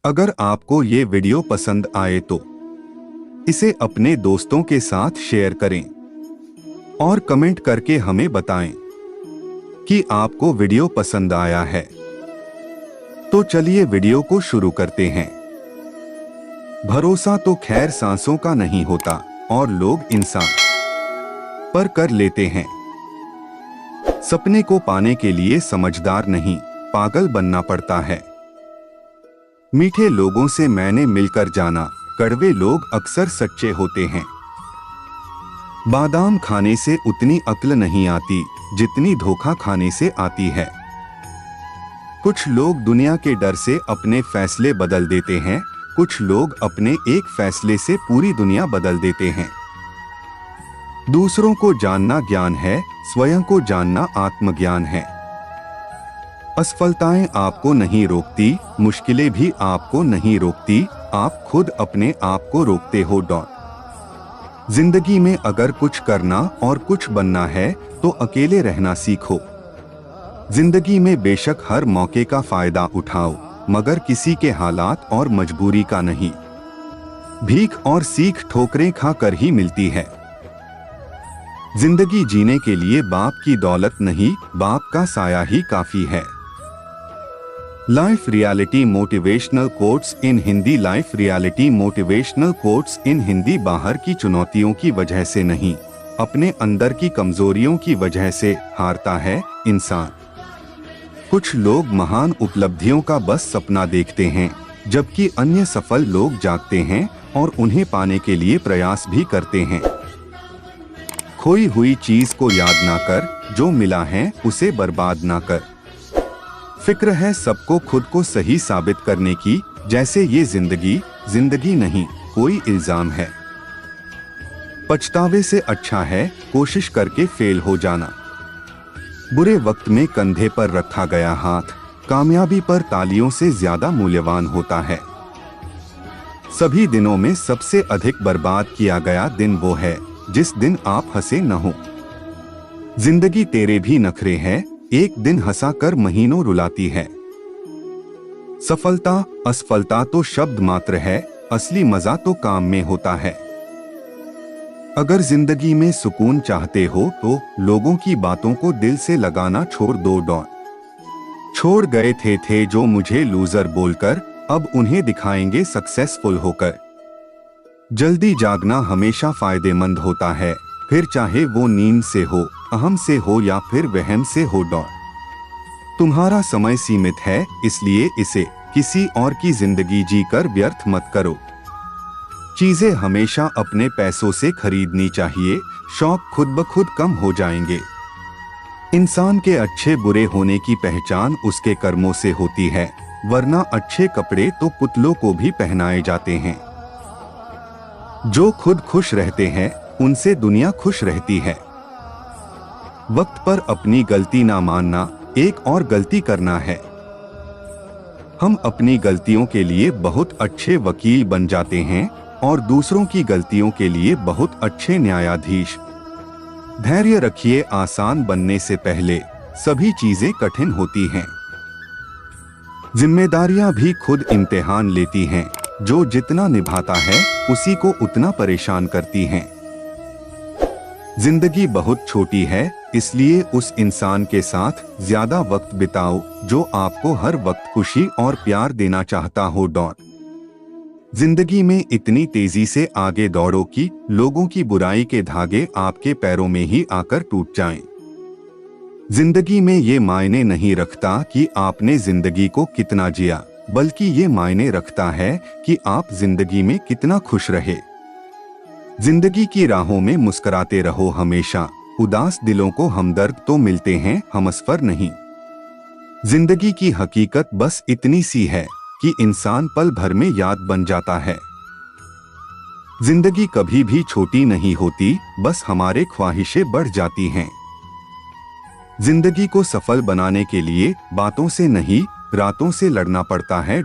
अगर आपको ये वीडियो पसंद आए तो इसे अपने दोस्तों के साथ शेयर करें और कमेंट करके हमें बताएं कि आपको वीडियो पसंद आया है। तो चलिए वीडियो को शुरू करते हैं। भरोसा तो खैर सांसों का नहीं होता और लोग इंसान पर कर लेते हैं। सपने को पाने के लिए समझदार नहीं, पागल बनना पड़ता है। मीठे लोगों से मैंने मिलकर जाना, कड़वे लोग अक्सर सच्चे होते हैं। बादाम खाने से उतनी अक्ल नहीं आती जितनी धोखा खाने से आती है। कुछ लोग दुनिया के डर से अपने फैसले बदल देते हैं, कुछ लोग अपने एक फैसले से पूरी दुनिया बदल देते हैं। दूसरों को जानना ज्ञान है, स्वयं को जानना आत्मज्ञान है। असफलताएं आपको नहीं रोकती, मुश्किलें भी आपको नहीं रोकती, आप खुद अपने आप को रोकते हो। जिंदगी में अगर कुछ करना और कुछ बनना है तो अकेले रहना सीखो। जिंदगी में बेशक हर मौके का फायदा उठाओ, मगर किसी के हालात और मजबूरी का नहीं। भीख और सीख ठोकरें खाकर ही मिलती है। जिंदगी जीने के लिए बाप की दौलत नहीं, बाप का साया ही काफी है। Life reality motivational quotes in Hindi. Life reality motivational quotes in Hindi बाहर की चुनौतियों की वजह से नहीं, अपने अंदर की कमजोरियों की वजह से हारता है इंसान। कुछ लोग महान उपलब्धियों का बस सपना देखते हैं, जबकि अन्य सफल लोग जागते हैं और उन्हें पाने के लिए प्रयास भी करते हैं। खोई हुई चीज को याद ना कर, जो मिला है उसे बर्बाद ना कर। फिक्र है सबको खुद को सही साबित करने की, जैसे ये जिंदगी नहीं कोई इल्जाम है। पछतावे से अच्छा है कोशिश करके फेल हो जाना। बुरे वक्त में कंधे पर रखा गया हाथ कामयाबी पर तालियों से ज्यादा मूल्यवान होता है। सभी दिनों में सबसे अधिक बर्बाद किया गया दिन वो है जिस दिन आप हंसे न हो। जिंदगी तेरे भी नखरे हैं, एक दिन हंसा कर महीनों रुलाती है। सफलता असफलता तो शब्द मात्र है, असली मजा तो काम में होता है। अगर जिंदगी में सुकून चाहते हो तो लोगों की बातों को दिल से लगाना छोड़ दो। छोड़ गए थे जो मुझे लूजर बोलकर, अब उन्हें दिखाएंगे सक्सेसफुल होकर। जल्दी जागना हमेशा फायदेमंद होता है, फिर चाहे वो नींद से हो, अहम से हो या फिर वहम से हो। तुम्हारा समय सीमित है, इसलिए इसे किसी और की जिंदगी जीकर व्यर्थ मत करो। चीजें हमेशा अपने पैसों से खरीदनी चाहिए, शौक खुद ब खुद कम हो जाएंगे। इंसान के अच्छे बुरे होने की पहचान उसके कर्मों से होती है, वरना अच्छे कपड़े तो पुतलों को भी पहनाए जाते हैं। जो खुद खुश रहते हैं उनसे दुनिया खुश रहती है। वक्त पर अपनी गलती ना मानना, एक और गलती करना है। हम अपनी गलतियों के लिए बहुत अच्छे वकील बन जाते हैं और दूसरों की गलतियों के लिए बहुत अच्छे न्यायाधीश। धैर्य रखिए, आसान बनने से पहले सभी चीजें कठिन होती हैं। जिम्मेदारियां भी खुद इम्तिहान लेती हैं, जो जितना निभाता है उसी को उतना परेशान करती हैं। जिंदगी बहुत छोटी है, इसलिए उस इंसान के साथ ज्यादा वक्त बिताओ जो आपको हर वक्त खुशी और प्यार देना चाहता हो। जिंदगी में इतनी तेजी से आगे दौड़ो कि लोगों की बुराई के धागे आपके पैरों में ही आकर टूट जाएं। जिंदगी में ये मायने नहीं रखता कि आपने जिंदगी को कितना जिया, बल्कि ये मायने रखता है कि आप जिंदगी में कितना खुश रहे। जिंदगी की राहों में मुस्कुराते रहो हमेशा, उदास दिलों को हमदर्द तो मिलते हैं, हमसफर नहीं। जिंदगी की हकीकत बस इतनी सी है कि इंसान पल भर में याद बन जाता है। जिंदगी कभी भी छोटी नहीं होती, बस हमारे ख्वाहिशें बढ़ जाती हैं। जिंदगी को सफल बनाने के लिए बातों से नहीं, रातों से लड़ना पड़ता है।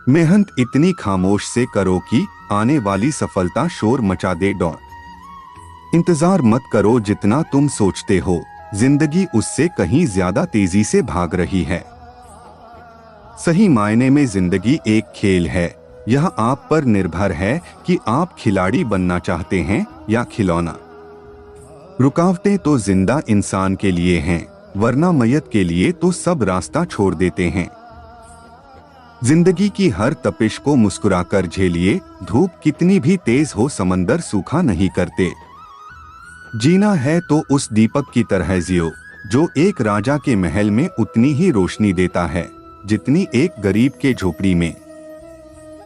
मेहनत इतनी खामोश से करो कि आने वाली सफलता शोर मचा दे। इंतजार मत करो जितना तुम सोचते हो, जिंदगी उससे कहीं ज्यादा तेजी से भाग रही है। सही मायने में जिंदगी एक खेल है। यह आप पर निर्भर है कि आप खिलाड़ी बनना चाहते हैं या खिलौना। रुकावटें तो जिंदा इंसान के लिए हैं, वरना मैयत के लिए तो सब रास्ता छोड़ देते हैं। जिंदगी की हर तपिश को मुस्कुराकर झेलिए। धूप कितनी भी तेज हो समंदर सूखा नहीं करते। जीना है तो उस दीपक की तरह जियो जो एक राजा के महल में उतनी ही रोशनी देता है जितनी एक गरीब के झोपड़ी में।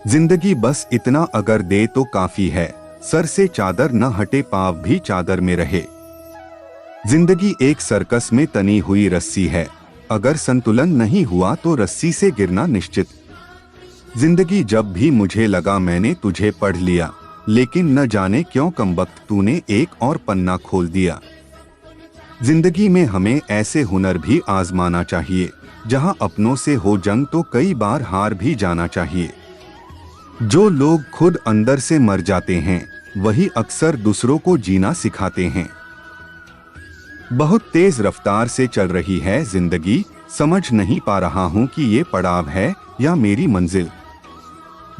जिंदगी बस इतना अगर दे तो काफी है, सर से चादर न हटे पाँव भी चादर में रहे। जिंदगी एक सर्कस में तनी हुई रस्सी है, अगर संतुलन नहीं हुआ तो रस्सी से गिरना निश्चित। जिंदगी जब भी मुझे लगा मैंने तुझे पढ़ लिया, लेकिन न जाने क्यों कमबख्त तूने एक और पन्ना खोल दिया। जिंदगी में हमें ऐसे हुनर भी आजमाना चाहिए जहां अपनों से हो जंग तो कई बार हार भी जाना चाहिए। जो लोग खुद अंदर से मर जाते हैं वही अक्सर दूसरों को जीना सिखाते हैं। बहुत तेज रफ्तार से चल रही है जिंदगी, समझ नहीं पा रहा हूं कि ये पड़ाव है या मेरी मंजिल।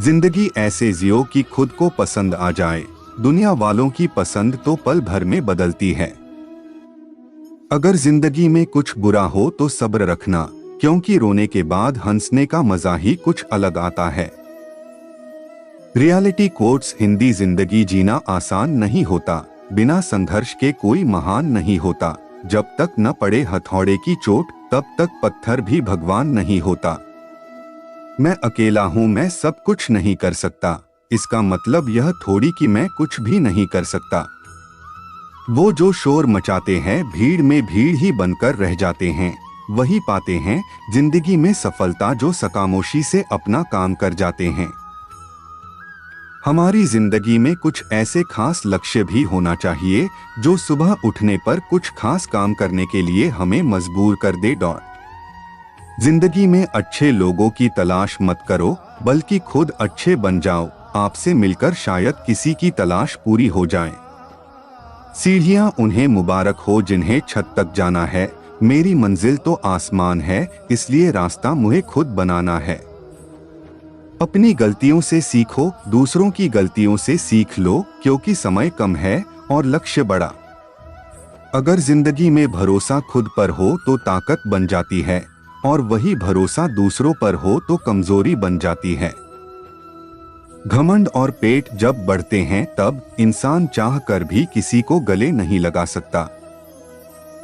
जिंदगी ऐसे जियो कि खुद को पसंद आ जाए, दुनिया वालों की पसंद तो पल भर में बदलती है। अगर जिंदगी में कुछ बुरा हो तो सब्र रखना, क्योंकि रोने के बाद हंसने का मजा ही कुछ अलग आता है। Reality quotes Hindi. जिंदगी जीना आसान नहीं होता, बिना संघर्ष के कोई महान नहीं होता। जब तक न पड़े हथौड़े की चोट तब तक पत्थर भी भगवान नहीं होता। मैं अकेला हूँ, मैं सब कुछ नहीं कर सकता, इसका मतलब यह थोड़ी कि मैं कुछ भी नहीं कर सकता। वो जो शोर मचाते हैं भीड़ में भीड़ ही बनकर रह जाते हैं, वही पाते हैं जिंदगी में सफलता जो खामोशी से अपना काम कर जाते हैं। हमारी जिंदगी में कुछ ऐसे खास लक्ष्य भी होना चाहिए जो सुबह उठने पर कुछ खास काम करने के लिए हमें मजबूर कर दे। जिंदगी में अच्छे लोगों की तलाश मत करो, बल्कि खुद अच्छे बन जाओ। आपसे मिलकर शायद किसी की तलाश पूरी हो जाए। सीढ़ियां उन्हें मुबारक हो जिन्हें छत तक जाना है, मेरी मंजिल तो आसमान है, इसलिए रास्ता मुझे खुद बनाना है। अपनी गलतियों से सीखो, दूसरों की गलतियों से सीख लो, क्योंकि समय कम है और लक्ष्य बड़ा। अगर जिंदगी में भरोसा खुद पर हो तो ताकत बन जाती है, और वही भरोसा दूसरों पर हो तो कमजोरी बन जाती है। घमंड और पेट जब बढ़ते हैं तब इंसान चाह कर भी किसी को गले नहीं लगा सकता।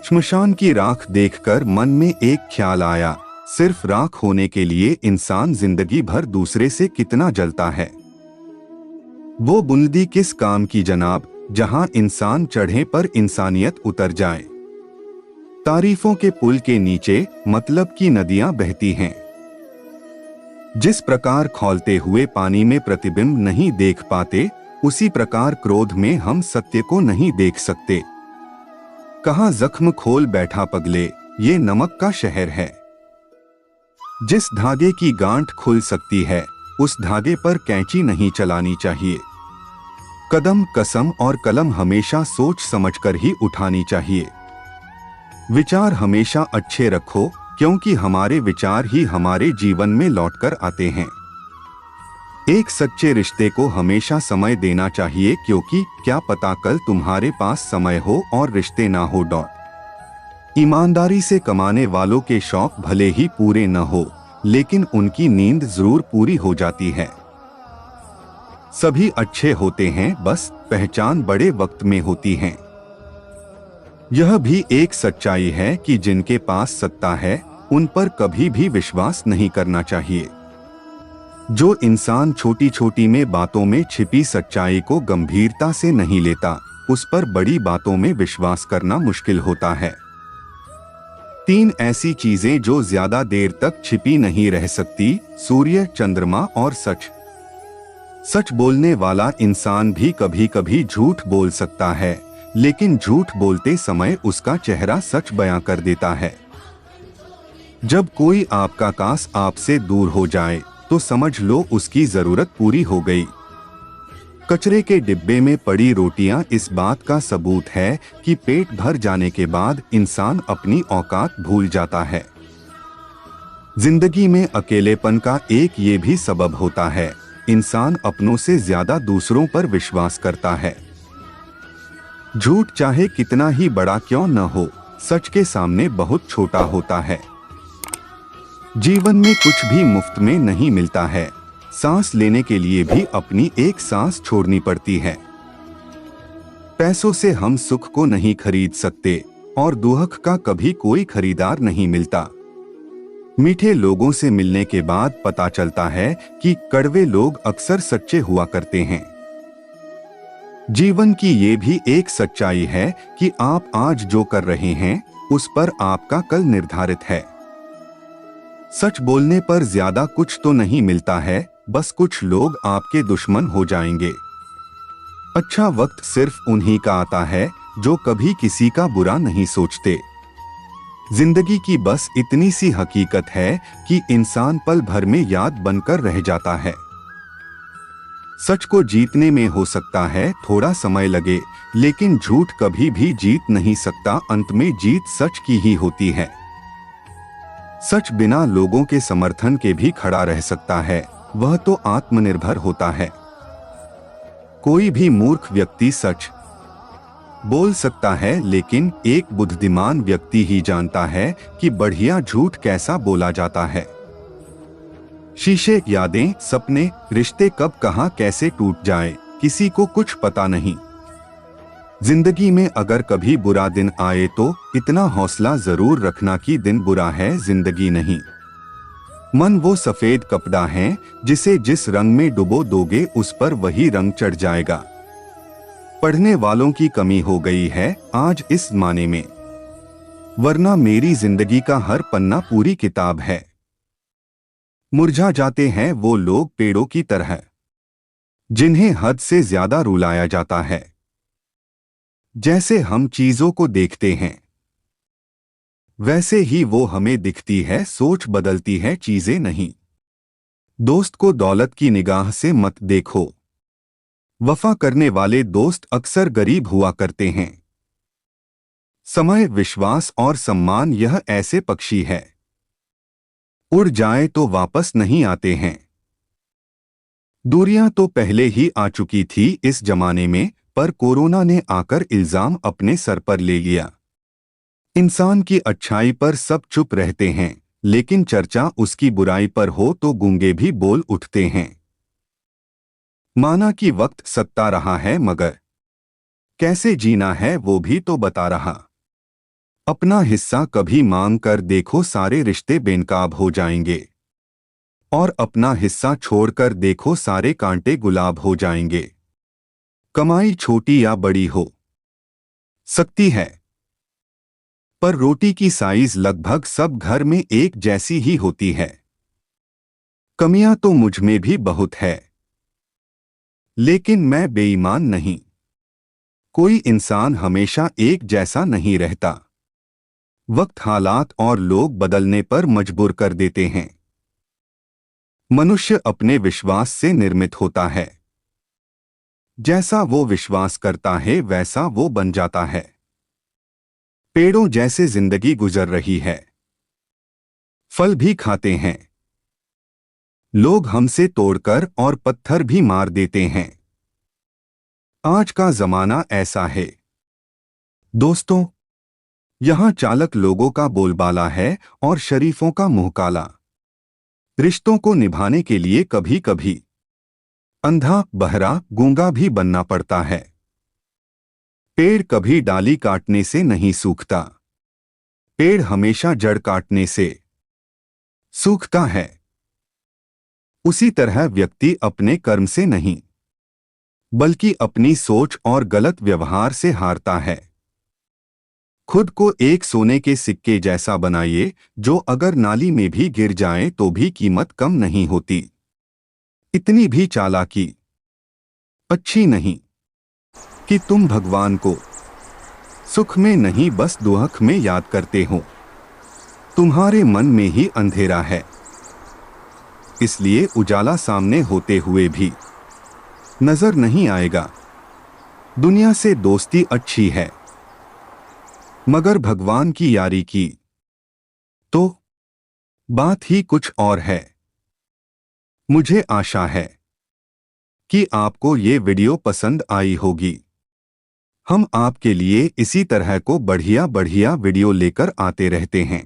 श्मशान की राख देखकर मन में एक ख्याल आया, सिर्फ राख होने के लिए इंसान जिंदगी भर दूसरे से कितना जलता है। वो बुनियादी किस काम की जनाब, जहां इंसान चढ़े पर इंसानियत उतर जाए। तारीफों के पुल के नीचे मतलब की नदियां बहती हैं। जिस प्रकार खौलते हुए पानी में प्रतिबिंब नहीं देख पाते, उसी प्रकार क्रोध में हम सत्य को नहीं देख सकते। कहाँ जख्म खोल बैठा पगले, ये नमक का शहर है। जिस धागे की गांठ खुल सकती है उस धागे पर कैंची नहीं चलानी चाहिए। कदम, कसम और कलम हमेशा सोच समझकर ही उठानी चाहिए। विचार हमेशा अच्छे रखो, क्योंकि हमारे विचार ही हमारे जीवन में लौटकर आते हैं। एक सच्चे रिश्ते को हमेशा समय देना चाहिए, क्योंकि क्या पता कल तुम्हारे पास समय हो और रिश्ते ना हो। ईमानदारी से कमाने वालों के शौक भले ही पूरे न हो, लेकिन उनकी नींद जरूर पूरी हो जाती है। सभी अच्छे होते हैं, बस पहचान बड़े वक्त में होती है। यह भी एक सच्चाई है कि जिनके पास सत्ता है उन पर कभी भी विश्वास नहीं करना चाहिए। जो इंसान छोटी छोटी में बातों में छिपी सच्चाई को गंभीरता से नहीं लेता, उस पर बड़ी बातों में विश्वास करना मुश्किल होता है। 3 ऐसी चीजें जो ज्यादा देर तक छिपी नहीं रह सकती: सूर्य, चंद्रमा और सच। सच बोलने वाला इंसान भी कभी कभी झूठ बोल सकता है, लेकिन झूठ बोलते समय उसका चेहरा सच बयां कर देता है। जब कोई आपका काश आपसे दूर हो जाए तो समझ लो उसकी जरूरत पूरी हो गई। कचरे के डिब्बे में पड़ी रोटियां इस बात का सबूत है कि पेट भर जाने के बाद इंसान अपनी औकात भूल जाता है। जिंदगी में अकेलेपन का एक ये भी सबब होता है, इंसान अपनों से ज्यादा दूसरों पर विश्वास करता है। झूठ चाहे कितना ही बड़ा क्यों न हो, सच के सामने बहुत छोटा होता है। जीवन में कुछ भी मुफ्त में नहीं मिलता है, सांस लेने के लिए भी अपनी एक सांस छोड़नी पड़ती है। पैसों से हम सुख को नहीं खरीद सकते और दुख का कभी कोई खरीदार नहीं मिलता। मीठे लोगों से मिलने के बाद पता चलता है कि कड़वे लोग अक्सर सच्चे हुआ करते हैं। जीवन की ये भी एक सच्चाई है कि आप आज जो कर रहे हैं उस पर आपका कल निर्धारित है। सच बोलने पर ज्यादा कुछ तो नहीं मिलता है, बस कुछ लोग आपके दुश्मन हो जाएंगे। अच्छा वक्त सिर्फ उन्हीं का आता है जो कभी किसी का बुरा नहीं सोचते। जिंदगी की बस इतनी सी हकीकत है कि इंसान पल भर में याद बनकर रह जाता है। सच को जीतने में हो सकता है थोड़ा समय लगे, लेकिन झूठ कभी भी जीत नहीं सकता। अंत में जीत सच की ही होती है। सच बिना लोगों के समर्थन के भी खड़ा रह सकता है, वह तो आत्मनिर्भर होता है। कोई भी मूर्ख व्यक्ति सच बोल सकता है, लेकिन एक बुद्धिमान व्यक्ति ही जानता है कि बढ़िया झूठ कैसा बोला जाता है। शीशे, यादें, सपने, रिश्ते कब कहां कैसे टूट जाए किसी को कुछ पता नहीं। जिंदगी में अगर कभी बुरा दिन आए तो इतना हौसला जरूर रखना कि दिन बुरा है, जिंदगी नहीं। मन वो सफेद कपड़ा है जिसे जिस रंग में डुबो दोगे उस पर वही रंग चढ़ जाएगा। पढ़ने वालों की कमी हो गई है आज इस जमाने में, वरना मेरी जिंदगी का हर पन्ना पूरी किताब है। मुरझा जाते हैं वो लोग पेड़ों की तरह जिन्हें हद से ज्यादा रुलाया जाता है। जैसे हम चीजों को देखते हैं वैसे ही वो हमें दिखती है, सोच बदलती है, चीजें नहीं। दोस्त को दौलत की निगाह से मत देखो, वफा करने वाले दोस्त अक्सर गरीब हुआ करते हैं। समय, विश्वास और सम्मान यह ऐसे पक्षी है, उड़ जाए तो वापस नहीं आते हैं। दूरियां तो पहले ही आ चुकी थी इस जमाने में, पर कोरोना ने आकर इल्जाम अपने सर पर ले लिया। इंसान की अच्छाई पर सब चुप रहते हैं, लेकिन चर्चा उसकी बुराई पर हो तो गूंगे भी बोल उठते हैं। माना कि वक्त सत्ता रहा है, मगर कैसे जीना है वो भी तो बता रहा। अपना हिस्सा कभी मांग कर देखो, सारे रिश्ते बेनकाब हो जाएंगे। और अपना हिस्सा छोड़कर देखो, सारे कांटे गुलाब हो जाएंगे। कमाई छोटी या बड़ी हो सकती है, पर रोटी की साइज लगभग सब घर में एक जैसी ही होती है। कमियां तो मुझ में भी बहुत है, लेकिन मैं बेईमान नहीं। कोई इंसान हमेशा एक जैसा नहीं रहता। वक्त, हालात और लोग बदलने पर मजबूर कर देते हैं। मनुष्य अपने विश्वास से निर्मित होता है। जैसा वो विश्वास करता है वैसा वो बन जाता है। पेड़ों जैसे जिंदगी गुजर रही है, फल भी खाते हैं। लोग हमसे तोड़कर और पत्थर भी मार देते हैं। आज का जमाना ऐसा है। दोस्तों, यहां चालक लोगों का बोलबाला है और शरीफों का मुंह काला। रिश्तों को निभाने के लिए कभी कभी अंधा, बहरा, गूंगा भी बनना पड़ता है। पेड़ कभी डाली काटने से नहीं सूखता, पेड़ हमेशा जड़ काटने से सूखता है। उसी तरह व्यक्ति अपने कर्म से नहीं, बल्कि अपनी सोच और गलत व्यवहार से हारता है। खुद को एक सोने के सिक्के जैसा बनाइए, जो अगर नाली में भी गिर जाए तो भी कीमत कम नहीं होती। इतनी भी चालाकी अच्छी नहीं कि तुम भगवान को सुख में नहीं बस दुख में याद करते हो। तुम्हारे मन में ही अंधेरा है, इसलिए उजाला सामने होते हुए भी नजर नहीं आएगा। दुनिया से दोस्ती अच्छी है, मगर भगवान की यारी की तो बात ही कुछ और है। मुझे आशा है कि आपको ये वीडियो पसंद आई होगी। हम आपके लिए इसी तरह को बढ़िया बढ़िया वीडियो लेकर आते रहते हैं,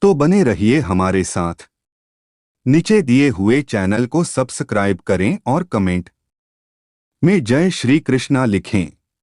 तो बने रहिए हमारे साथ। नीचे दिए हुए चैनल को सब्सक्राइब करें और कमेंट में जय श्री कृष्णा लिखें।